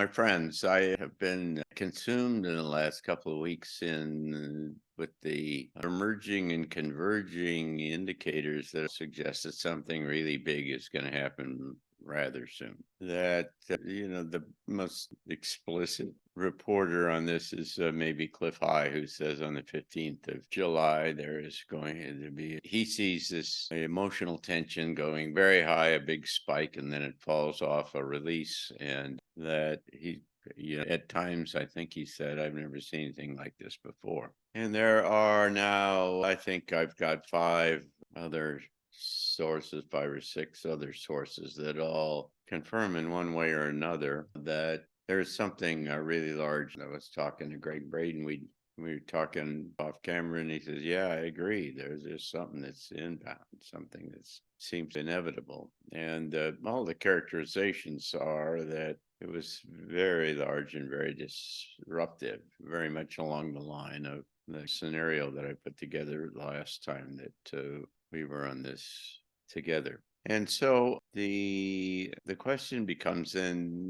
my friends, I have been consumed in the last couple of weeks in with the emerging and converging indicators that suggest that something really big is going to happen rather soon. That, the most explicit reporter on this is maybe Cliff High, who says on the 15th of July, there is going to be, he sees this emotional tension going very high, a big spike, and then it falls off a release. And that at times, I think he said, I've never seen anything like this before. And there are now, I think I've got five or six other sources that all confirm in one way or another that there's something really large. I was talking to Greg Braden. We were talking off camera, and he says, "Yeah, I agree. There's something that's inbound, something that seems inevitable." And all the characterizations are that it was very large and very disruptive, very much along the line of the scenario that I put together last time that we were on this together. And so the question becomes then,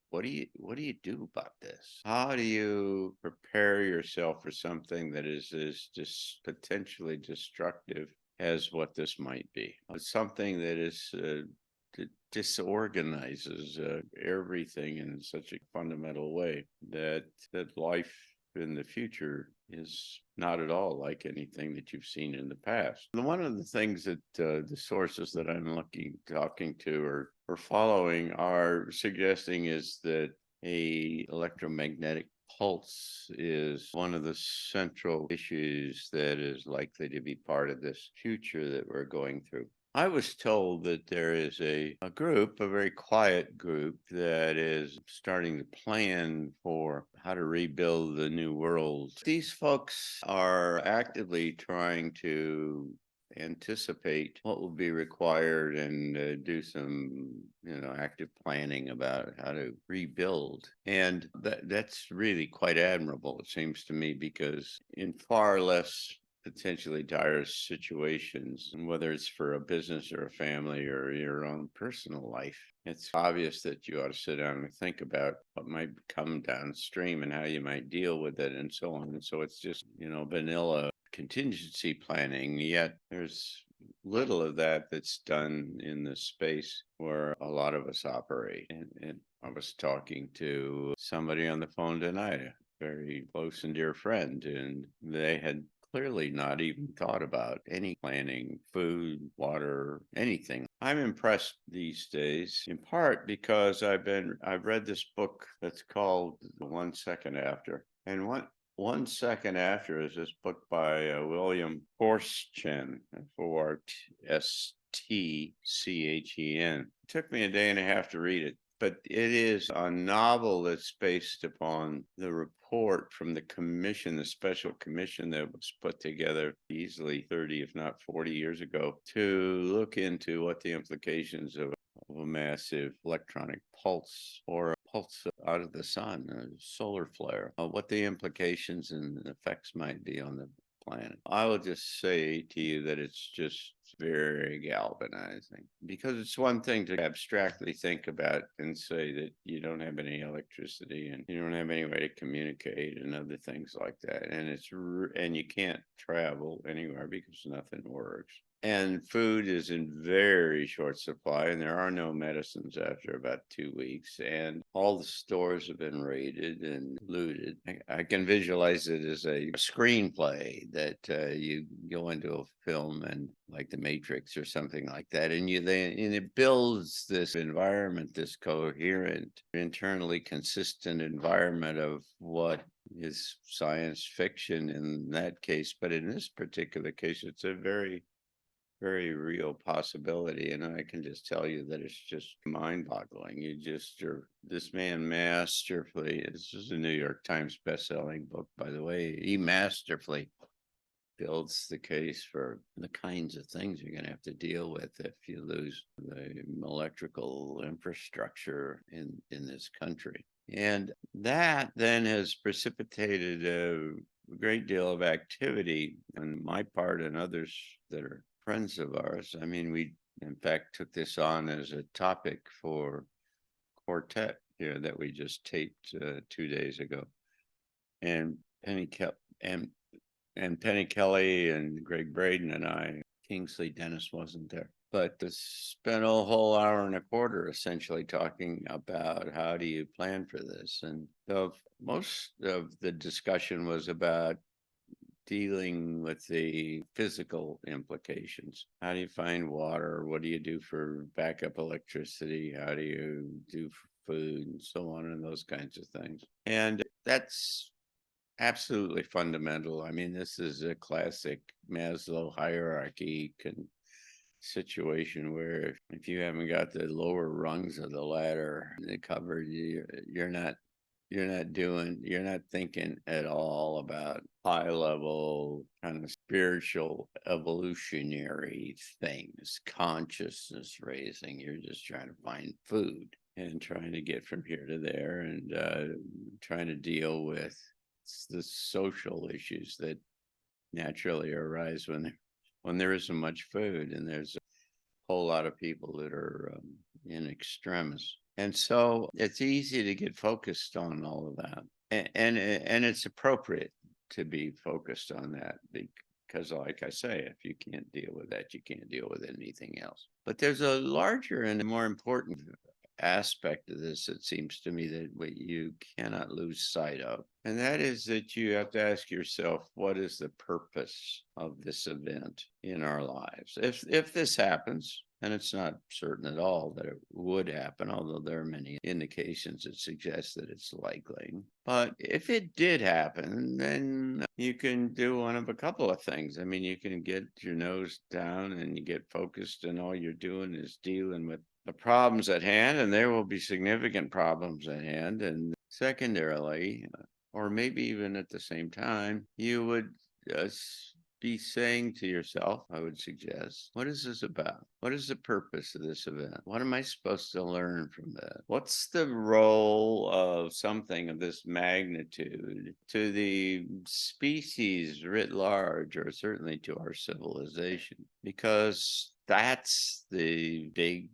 what do you do about this? How do you prepare yourself for something that is just potentially destructive as what this might be? Something that is that disorganizes everything in such a fundamental way that life in the future is not at all like anything that you've seen in the past. And one of the things that the sources that I'm talking to or following are suggesting is that a electromagnetic pulse is one of the central issues that is likely to be part of this future that we're going through. I was told that there is a group, a very quiet group, that is starting to plan for how to rebuild the new world. These folks are actively trying to anticipate what will be required and do some, active planning about how to rebuild. And that's really quite admirable, it seems to me, because in far less potentially dire situations, and whether it's for a business or a family or your own personal life, it's obvious that you ought to sit down and think about what might come downstream and how you might deal with it and so on. And so it's just, vanilla contingency planning, yet there's little of that that's done in the space where a lot of us operate. And I was talking to somebody on the phone tonight, a very close and dear friend, and they had clearly not even thought about any planning, food, water, anything. I'm impressed these days, in part because I've read this book that's called 1 Second After. And 1 second after is this book by William Forstchen, Forstchen. It took me a day and a half to read it, but it is a novel that's based upon the report from the commission, the special commission that was put together easily 30, if not 40 years ago, to look into what the implications of a massive electronic pulse or a pulse out of the sun, a solar flare, what the implications and effects might be on the planet. I will just say to you that it's just very galvanizing, because it's one thing to abstractly think about and say that you don't have any electricity and you don't have any way to communicate and other things like that, and you can't travel anywhere because nothing works. And food is in very short supply, and there are no medicines after about 2 weeks. And all the stores have been raided and looted. I can visualize it as a screenplay that you go into a film, and like The Matrix or something like that, and it builds this environment, this coherent, internally consistent environment of what is science fiction in that case. But in this particular case, it's a very real possibility. And I can just tell you that it's just mind-boggling. This man masterfully, this is a New York Times best-selling book, by the way, he masterfully builds the case for the kinds of things you're going to have to deal with if you lose the electrical infrastructure in this country. And that then has precipitated a great deal of activity on my part and others that are friends of ours. I mean, we in fact took this on as a topic for quartet here that we just taped 2 days ago. And Penny Ke- and Penny Kelly and Greg Braden and I, Kingsley Dennis wasn't there, but spent a whole hour and a quarter essentially talking about how do you plan for this. And most of the discussion was about dealing with the physical implications. How do you find water? What do you do for backup electricity? How do you do for food and so on and those kinds of things? And that's absolutely fundamental. I mean, this is a classic Maslow hierarchy situation where if you haven't got the lower rungs of the ladder covered, you're not thinking at all about high level kind of spiritual evolutionary things, consciousness raising. You're just trying to find food and trying to get from here to there and trying to deal with the social issues that naturally arise when there isn't much food and there's a whole lot of people that are in extremis. And so it's easy to get focused on all of that. And it's appropriate to be focused on that because, like I say, if you can't deal with that, you can't deal with anything else. But there's a larger and more important aspect of this, it seems to me, that what you cannot lose sight of. And that is that you have to ask yourself, what is the purpose of this event in our lives? If this happens, and it's not certain at all that it would happen, although there are many indications that suggest that it's likely. But if it did happen, then you can do one of a couple of things. I mean, you can get your nose down and you get focused, and all you're doing is dealing with the problems at hand, and there will be significant problems at hand. And secondarily, or maybe even at the same time, you would be saying to yourself, I would suggest, what is this about? What is the purpose of this event? What am I supposed to learn from that? What's the role of something of this magnitude to the species writ large, or certainly to our civilization? Because that's the big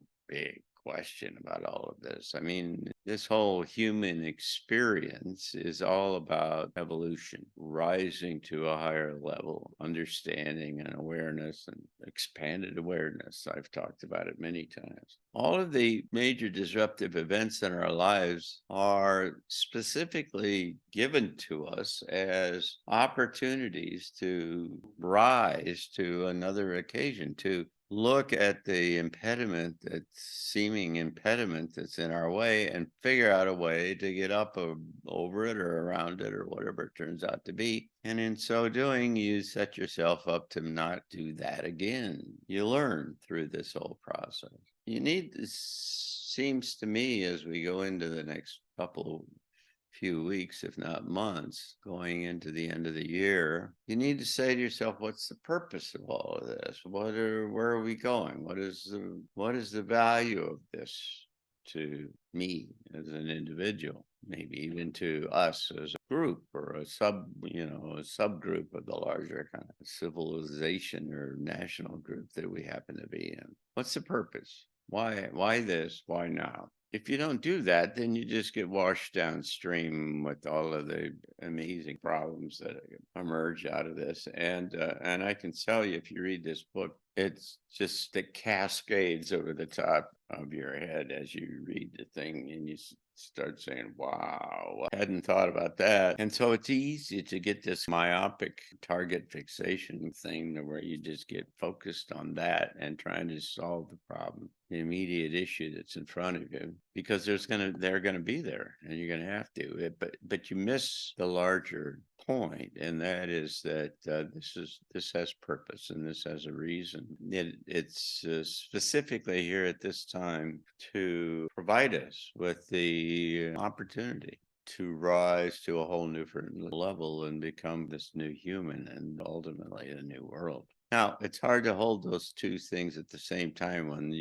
question about all of this. I mean, this whole human experience is all about evolution, rising to a higher level, understanding and awareness and expanded awareness. I've talked about it many times. All of the major disruptive events in our lives are specifically given to us as opportunities to rise to another occasion, to look at the seeming impediment that's in our way and figure out a way to get up over it or around it or whatever it turns out to be. And in so doing, you set yourself up to not do that again. You learn through this whole process. You need this, seems to me, as we go into the next few weeks, if not months, going into the end of the year, you need to say to yourself, what's the purpose of all of this? Where are we going? What is the value of this to me as an individual? Maybe even to us as a group or a subgroup of the larger kind of civilization or national group that we happen to be in. What's the purpose? Why this? Why now? If you don't do that, then you just get washed downstream with all of the amazing problems that emerge out of this. And I can tell you, if you read this book, it's just the cascades over the top of your head as you read the thing, and you start saying, wow, I hadn't thought about that. And so it's easy to get this myopic target fixation thing where you just get focused on that and trying to solve the problem, the immediate issue that's in front of you, because they're gonna be there and you're gonna have to. But you miss the larger point, and that is that this has purpose and this has a reason. It's specifically here at this time to provide us with the opportunity to rise to a whole new level and become this new human and ultimately a new world. Now, it's hard to hold those two things at the same time when,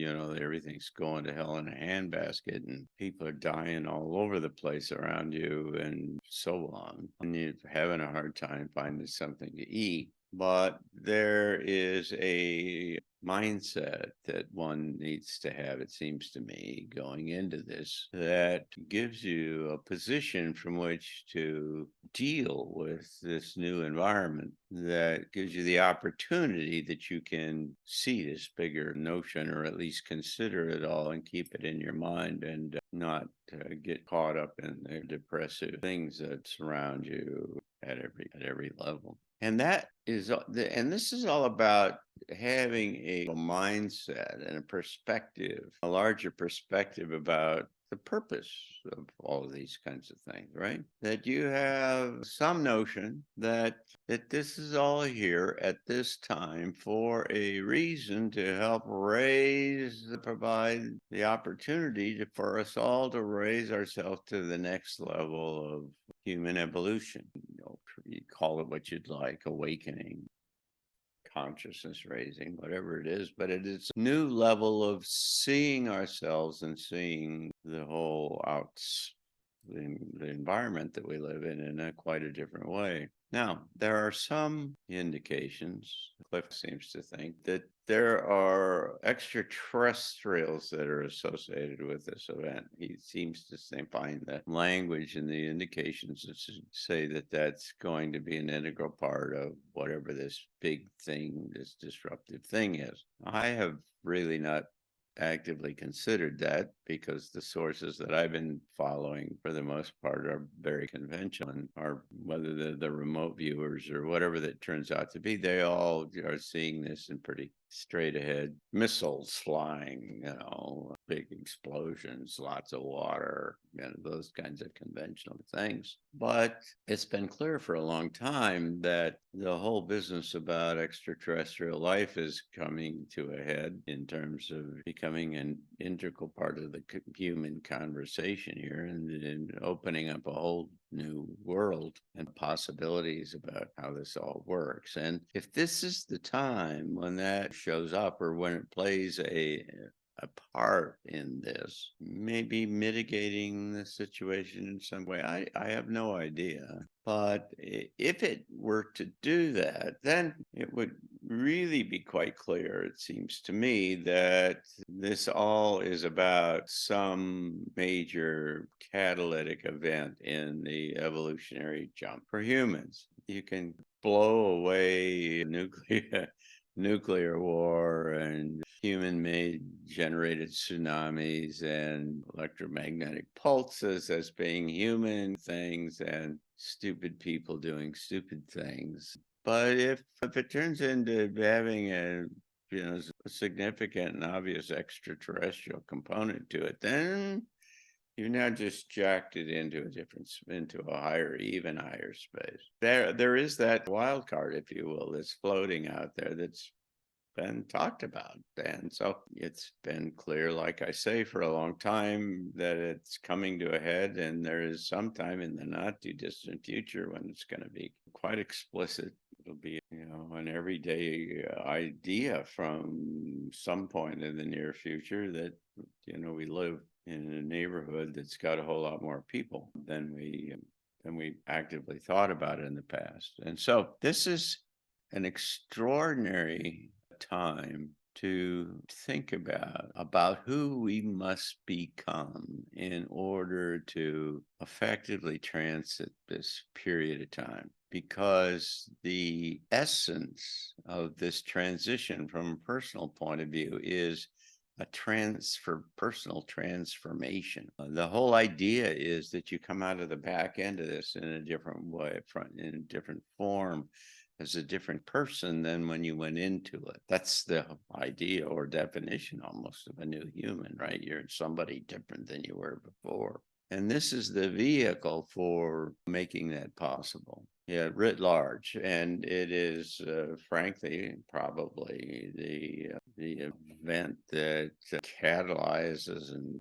everything's going to hell in a handbasket and people are dying all over the place around you and so on. And you're having a hard time finding something to eat. But there is a mindset that one needs to have, it seems to me, going into this, that gives you a position from which to deal with this new environment, that gives you the opportunity that you can see this bigger notion, or at least consider it all and keep it in your mind, and not get caught up in the depressive things that surround you at every level. And this is all about having a mindset and a perspective, a larger perspective about the purpose of all of these kinds of things, right? That you have some notion that this is all here at this time for a reason, to help provide the opportunity for us all to raise ourselves to the next level of human evolution. You call it what you'd like, awakening, consciousness raising, whatever it is, but it is a new level of seeing ourselves and seeing the whole the environment that we live in quite a different way. Now, there are some indications, Cliff seems to think, that there are extraterrestrials that are associated with this event. He seems to find the language and the indications that say that that's going to be an integral part of whatever this big thing, this disruptive thing is. I have really not actively considered that, because the sources that I've been following for the most part are very conventional, and are, whether the remote viewers or whatever that turns out to be, they all are seeing this in pretty straight ahead missiles flying, big explosions, lots of water, those kinds of conventional things. But it's been clear for a long time that the whole business about extraterrestrial life is coming to a head in terms of becoming an integral part of the human conversation here, and opening up a whole new world and possibilities about how this all works. And if this is the time when that shows up, or when it plays a part in this, maybe mitigating the situation in some way, I have no idea. But if it were to do that, then it would really be quite clear, it seems to me, that this all is about some major catalytic event in the evolutionary jump for humans. You can blow away nuclear war and human-made generated tsunamis and electromagnetic pulses as being human things, and stupid people doing stupid things. But if it turns into having a significant and obvious extraterrestrial component to it, then you've now just jacked it into a even higher space. There is that wild card, if you will, that's floating out there, that's been talked about. And so it's been clear, like I say, for a long time, that it's coming to a head, and there is some time in the not too distant future when it's going to be quite explicit. It'll be, an everyday idea from some point in the near future that, we live in a neighborhood that's got a whole lot more people than we actively thought about in the past. And so this is an extraordinary time to think about who we must become in order to effectively transit this period of time, because the essence of this transition from a personal point of view is a personal transformation. The whole idea is that you come out of the back end of this in a different way, in a different form, as a different person than when you went into it. That's the idea or definition almost of a new human, right? You're somebody different than you were before. And this is the vehicle for making that possible. Yeah, writ large. And it is, frankly, probably the event that catalyzes and,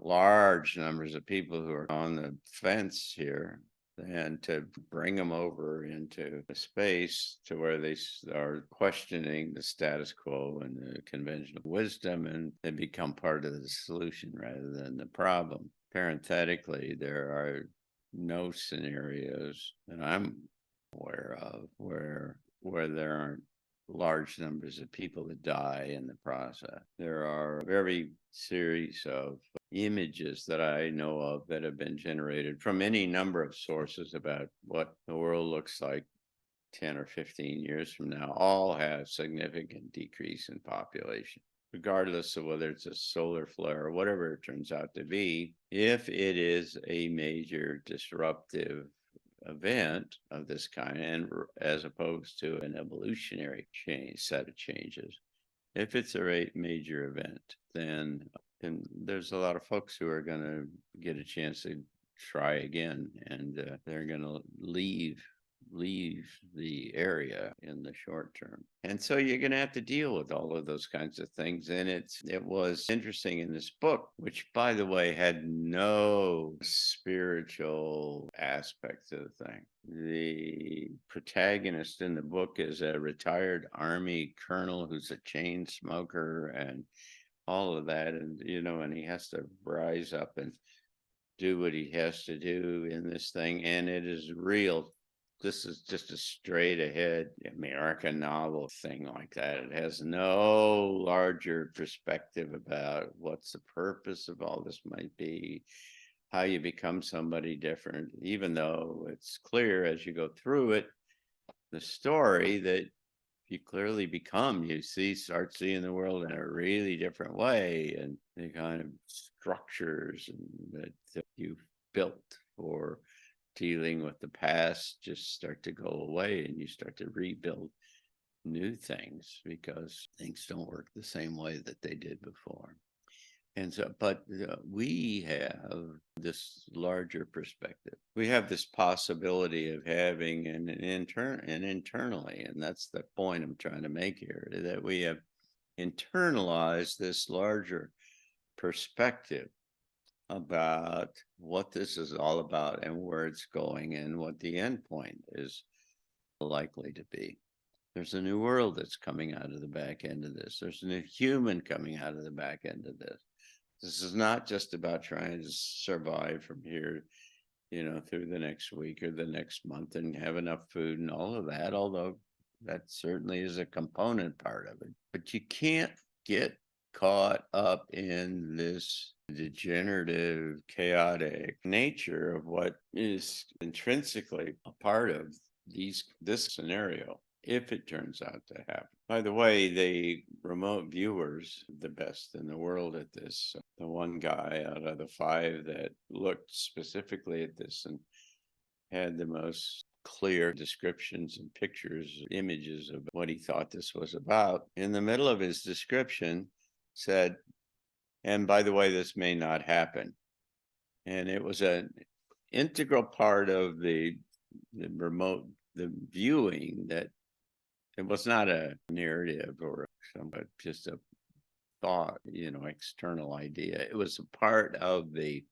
large numbers of people who are on the fence here, and to bring them over into a space to where they are questioning the status quo and the conventional wisdom, and they become part of the solution rather than the problem. Parenthetically, there are no scenarios that I'm aware of where where there aren't large numbers of people that die in the process. There are a very series of images that I know of that have been generated from any number of sources about what the world looks like 10 or 15 years from now, all have significant decrease in population, regardless of whether it's a solar flare or whatever it turns out to be. If it is a major disruptive event of this kind, and as opposed to an evolutionary set of changes, if it's a major event, then there's a lot of folks who are going to get a chance to try again, and they're going to leave the area in the short term. And so you're going to have to deal with all of those kinds of things. And it was interesting in this book, which, by the way, had no spiritual aspect to the thing. The protagonist in the book is a retired Army colonel who's a chain smoker and all of that. And, and he has to rise up and do what he has to do in this thing. And it is real. This is just a straight ahead American novel thing like that. It has no larger perspective about what's the purpose of all this might be, how you become somebody different, even though it's clear as you go through it, the story that you clearly start seeing the world in a really different way, and the kind of structures that you've built for dealing with the past just start to go away, and you start to rebuild new things because things don't work the same way that they did before. And so, but we have this larger perspective. We have this possibility of having an internally, and that's the point I'm trying to make here, that we have internalized this larger perspective about what this is all about and where it's going and what the end point is likely to be. There's a new world that's coming out of the back end of this. There's a new human coming out of the back end of this. This is not just about trying to survive from here, through the next week or the next month and have enough food and all of that, although that certainly is a component part of it. But you can't get caught up in this degenerative, chaotic nature of what is intrinsically a part of this scenario, if it turns out to happen. By the way, the remote viewers, the best in the world at this, the one guy out of the 5 that looked specifically at this and had the most clear descriptions and pictures, images of what he thought this was about, in the middle of his description said, and by the way, this may not happen. And it was an integral part of the viewing, that it was not a narrative or but just a thought, external idea. It was a part of the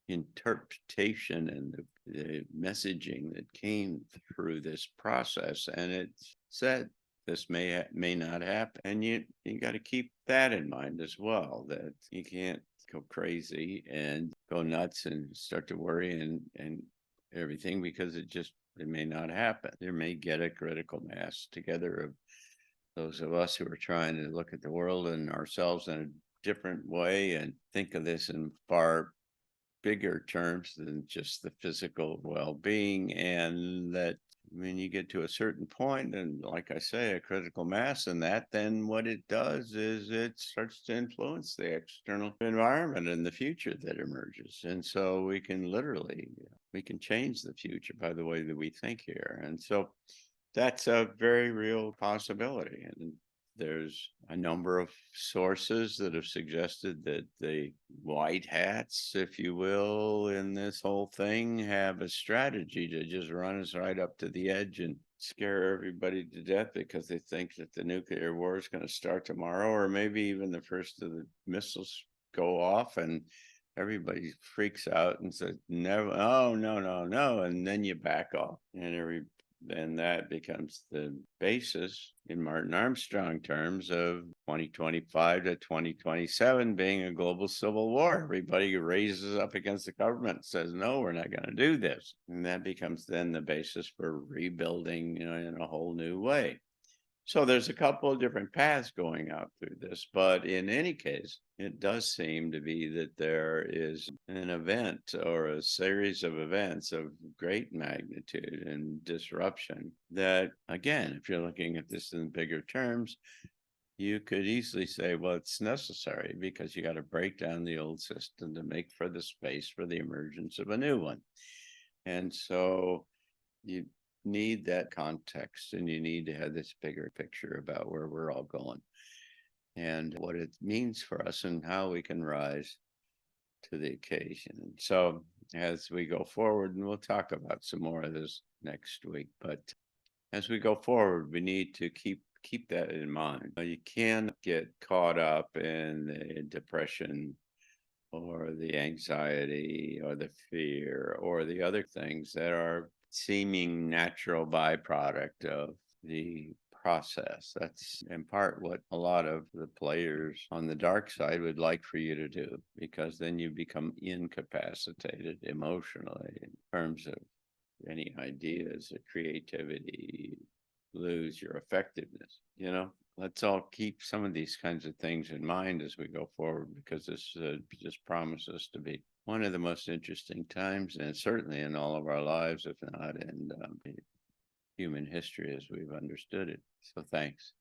interpretation and the messaging that came through this process. And it said, this may not happen. And you got to keep that in mind as well, that you can't go crazy and go nuts and start to worry and everything, because it may not happen. There may get a critical mass together of those of us who are trying to look at the world and ourselves in a different way and think of this in far bigger terms than just the physical well-being. And that when you get to a certain point, and like I say, a critical mass in that, then what it does is it starts to influence the external environment in the future that emerges. And so we can change the future by the way that we think here. And so that's a very real possibility. And there's a number of sources that have suggested that the white hats, if you will, in this whole thing have a strategy to just run us right up to the edge and scare everybody to death because they think that the nuclear war is going to start tomorrow, or maybe even the first of the missiles go off and everybody freaks out and says, never, oh, no, no, no. And then you back off and then that becomes the basis in Martin Armstrong terms of 2025 to 2027 being a global civil war. Everybody raises up against the government and says, no, we're not going to do this. And that becomes then the basis for rebuilding, in a whole new way. So there's a couple of different paths going out through this, but in any case, it does seem to be that there is an event or a series of events of great magnitude and disruption that, again, if you're looking at this in bigger terms, you could easily say, well, it's necessary because you got to break down the old system to make for the space for the emergence of a new one. And so you need that context and you need to have this bigger picture about where we're all going and what it means for us and how we can rise to the occasion. And so as we go forward, and we'll talk about some more of this next week, but as we go forward, we need to keep that in mind. You can't get caught up in the depression or the anxiety or the fear or the other things that are seeming natural byproduct of the process. That's in part what a lot of the players on the dark side would like for you to do, because then you become incapacitated emotionally in terms of any ideas or creativity, lose your effectiveness. Let's all keep some of these kinds of things in mind as we go forward, because this just promises to be one of the most interesting times, and certainly in all of our lives, if not in human history as we've understood it. So thanks.